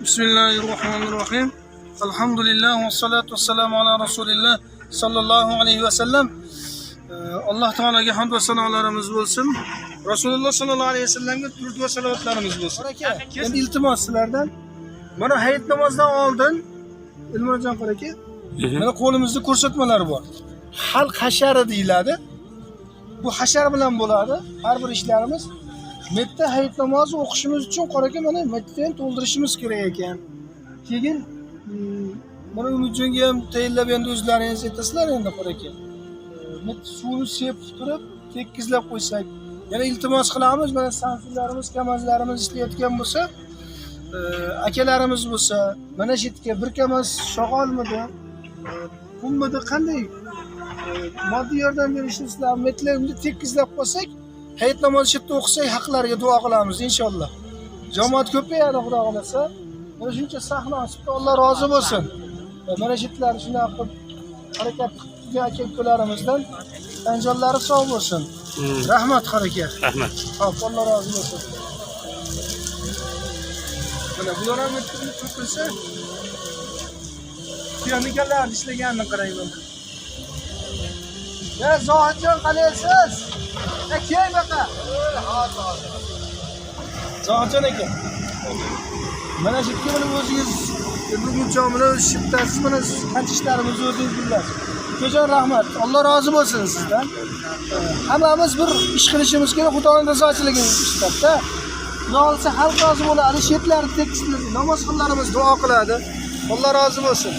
Bismillahirrahmanirrahim. Alhamdulillah ve salatu vesselamu ala Resulillah sallallahu aleyhi ve sellem. Allah Teala'ga hamd ve sanolarimiz bo'lsin. Rasululloh sallallohu alayhi vasallamga durud va salovatlarimiz bo'lsin. Endi iltimos sizlardan mana hayit namozidan oldin Ilmujon aka, mana qo'limizda ko'rsatmalar bor. Xalq hashari deyiladi. Bu hashar bilan bo'ladi har bir ishlarimiz. Metta hayit namozi o'qishimiz uchun qoraka mana mettadan to'ldirishimiz kerak ekan. Keyin mana Umidjonga ham tayinlab endi o'zlaringiz aytasizlar endi qoraka. Suvni sepib turib tekizlab qo'ysak, yana iltimos qilamiz, mana sanflarimiz, kamazlarimiz ishlayotgan bo'lsa, akalarimiz bo'lsa, mana shu yerga bir kamas shog'olmidi, pummidi qanday moddiy yordam berishingizni metlarni tekizlab qo'ysak, hayit namozi yerda o'qisak, haqlariga duo qilamiz inshaalloh. Jamoat ko'payadi, xudo xolasa. Mana shuncha sahna ochibdi, Alloh rozi bo'lsin. Mana shu yerlar shunaqa qilib harakat qilgan aka-ukalarimizdan anjonlari sog' bo'lsin. Rahmat harakat. Rahmat. Xo'p, Alloh rozi bo'lsin. Mana bular ham to'kilsa, piyoniklar ishlaganini qarang mana. Ya Zohidjon qalaysiz? Keyin baqa. Zohidjon aka. Mana shu yerga o'zingiz buguncha bilan shiftasiz mana qancha ishlarimizni o'zingiz bilasiz. Ukajon rahmat. Alloh rozi bo'lsin sizdan. Hammamiz bir ish qilishimiz kerak, Xudoning rizochiligi ishda. Xudo olsa xalq rozi bo'ladi, shetlarni tekislar, namoz qillarimiz duo qiladi. Alloh rozi bo'lsin.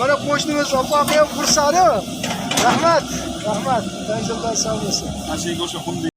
Mana qo'shnimiz opa ham xursand. Rahmat. Rahmat. Tanzildan sog' bo'lsin.